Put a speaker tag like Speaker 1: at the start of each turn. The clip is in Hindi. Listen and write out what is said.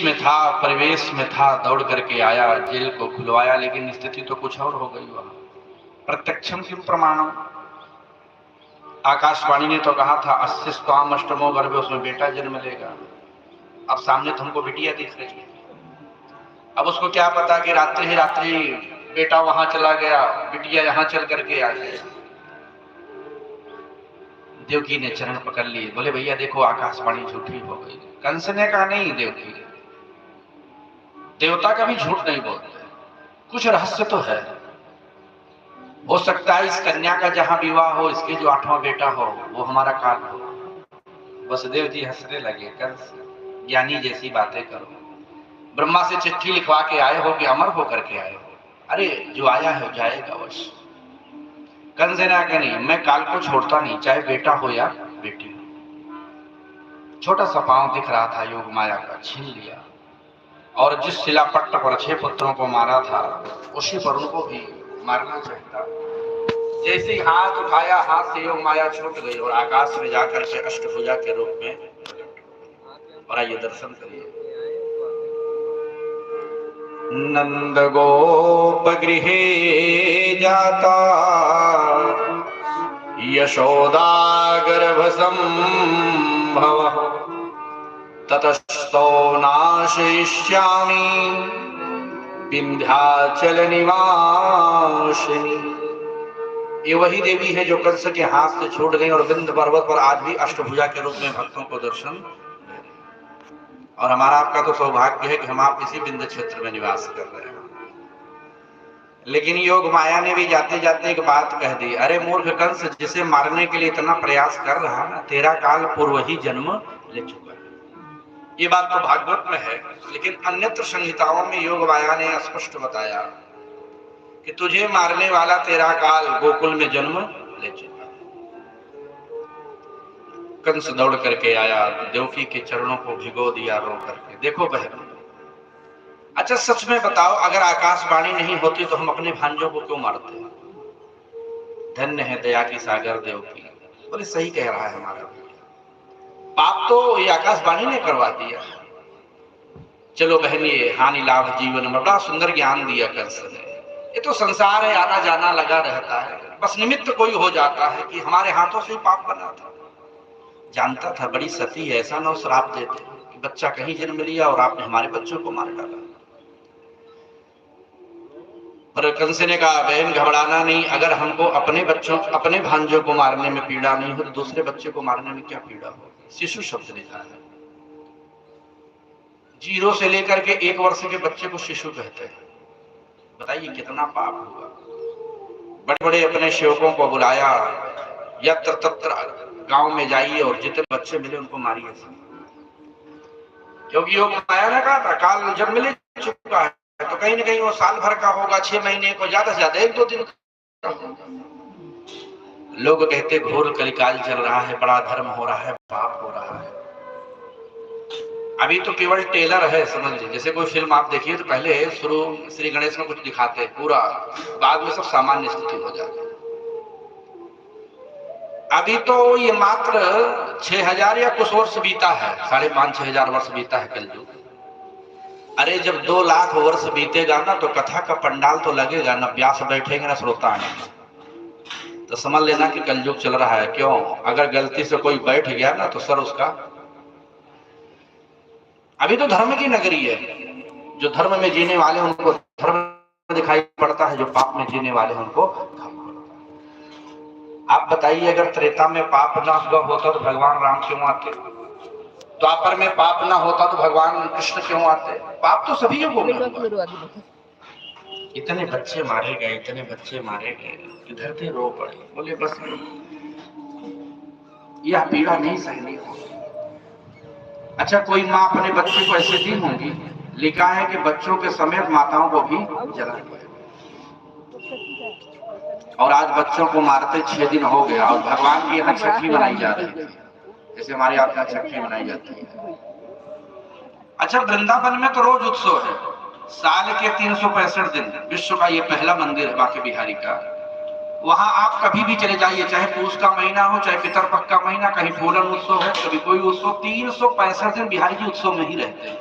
Speaker 1: में था, परिवेश में था, दौड़ करके आया, जेल को खुलवाया, लेकिन स्थिति तो कुछ और हो गई वहां। प्रत्यक्षम किम प्रमाणम, आकाशवाणी ने तो कहा था अस्सिस्त्वाम अष्टमो गर्भ, उसमें बेटा जन्म लेगा। अब सामने तो हमको बिटिया दिख रही है। अब उसको क्या पता कि रात्रि ही रात्रि बेटा वहां चला गया, बिटिया यहां चल करके आ गई। देवकी ने चरण पकड़ लिए, बोले भैया देखो आकाशवाणी झूठी हो गई। कंस ने कहा नहीं देवकी, देवता कभी झूठ नहीं बोलते, कुछ रहस्य तो है। हो सकता है इस कन्या का जहां विवाह हो, इसके जो 8वां बेटा हो, वो हमारा काल हो। वसुदेव जी हंसने लगे, कंस ज्ञानी जैसी बातें करो, ब्रह्मा से चिट्ठी लिखवा के आए हो कि अमर होकर के आए हो? अरे जो आया है जाएगा अवश्य। कंस ने कहा नहीं, मैं काल को छोड़ता नहीं, चाहे बेटा हो या बेटी हो। छोटा सा पांव दिख रहा था, योग माया का छीन लिया, और जिस शिलापट्ट पर 6 पुत्रों को मारा था, उसी पर उनको भी मारना चाहता। जैसे ही हाथ उठाया, हाथ से योग माया छूट गई और आकाश में जाकर के अष्टभुजा के रूप में। और आइए दर्शन करिए। नंद गोप गृहे जाता, यशोदा गर्भ संभव, ततस्तो नाशयिष्यामि विंध्याचल निवासिनी। ये वही देवी है जो कंस के हाथ से छूट गई और विंध्य पर्वत पर आज भी अष्टभुजा के रूप में भक्तों को दर्शन दे रही। और हमारा आपका तो सौभाग्य है कि हम आप इसी विंध्य क्षेत्र में निवास कर रहे हैं। लेकिन योग माया ने भी जाते जाते एक बात कह दी, अरे मूर्ख कंस, जिसे मारने के लिए इतना प्रयास कर रहा ना, तेरा काल पूर्व ही जन्म ले चुका है। ये बात तो भागवत में है, लेकिन अन्यत्र संहिताओं में योग माया ने स्पष्ट बताया कि तुझे मारने वाला तेरा काल गोकुल में जन्म ले चुका है। कंस दौड़ करके आया, देवकी के चरणों को भिगो दिया रो करके। देखो बहन, अच्छा सच में बताओ, अगर आकाशवाणी नहीं होती तो हम अपने भांजों को क्यों मारते? धन्य है दया की सागर देवकी। बोले सही कह रहा है हमारा, पाप तो ये आकाशवाणी ने करवा दिया। चलो बहन, ये हानि लाभ जीवन में बड़ा सुंदर ज्ञान दिया कंस ने। ये तो संसार है, आना जाना लगा रहता है, बस निमित्त कोई हो जाता है कि हमारे हाथों से पाप बना था। जानता था बड़ी सती है, ऐसा ना श्राप देते कि बच्चा कहीं जन्म लिया और आपने हमारे बच्चों को मार डाला। पर कंस ने कहा बहन घबराना नहीं, अगर हमको अपने बच्चों अपने भांजों को मारने में पीड़ा नहीं हो तो दूसरे बच्चे को मारने में क्या पीड़ा हो। शिशु शब्द लिखा है, 0 से लेकर के 1 वर्ष के बच्चे को शिशु कहते हैं। बताइए कितना पाप हुआ। बड़े बड़े अपने सेवकों को बुलाया, यत्र तत्र गांव में जाइए और जितने बच्चे मिले उनको मारिए, क्योंकि योग माया ने कहा था काल जब मिले चुका है तो कहीं ना कहीं वो साल भर का होगा, 6 महीने को, ज्यादा से ज्यादा 1-2 दिन का। लोग कहते घोर कलिकाल चल रहा है, बड़ा धर्म हो रहा है, पाप हो रहा है। अभी तो केवल टेलर है, समझ लीजिए। जैसे कोई फिल्म आप देखिए तो पहले शुरू श्री गणेश में कुछ दिखाते हैं पूरा, बाद में सब सामान्य स्थिति हो जाती है। अभी तो ये मात्र 6000 या कुछ वर्ष बीता है, 5,500-6 हजार वर्ष बीता है कलयुग। अरे जब 2 लाख वर्ष बीतेगा ना तो कथा का पंडाल तो लगेगा ना, व्यास बैठेंगे ना श्रोता आएंगे। तो समझ लेना कि कलयुग चल रहा है। क्यों? अगर गलती से कोई बैठ गया ना तो सर उसका। अभी तो धर्म की नगरी है, जो धर्म में जीने वाले उनको धर्म दिखाई पड़ता है, जो पाप में जीने वाले उनको। आप बताइए, अगर त्रेता में पाप ना होता तो भगवान राम क्यों आते? द्वापर में पाप ना होता तो भगवान कृष्ण क्यों आते? पाप तो सभी युगों में हुआ। इतने बच्चे मारे गए, इतने बच्चे मारे गए कि धरती रो पड़ी। बोले बस यह पीड़ा नहीं सहनी होगी। अच्छा, कोई माँ अपने बच्चे को ऐसे दी होंगी? लिखा है कि बच्चों के समेत माताओं को भी जला दिया। और आज बच्चों को मारते 6 दिन हो गया और भगवान की यहाँ छठी मनाई जा रही है, जैसे हमारे यहाँ छठी मनाई जाती है। अच्छा, वृंदावन में तो रोज उत्सव है, साल के 365 दिन। विश्व का ये पहला मंदिर है बांके बिहारी का। वहां आप कभी भी चले जाइए, चाहे पूस का महीना हो, चाहे पितरपक्ष का महीना, कहीं फूलन उत्सव है, कभी कोई उत्सव, 365 दिन बिहारी जी उत्सव में ही रहते हैं।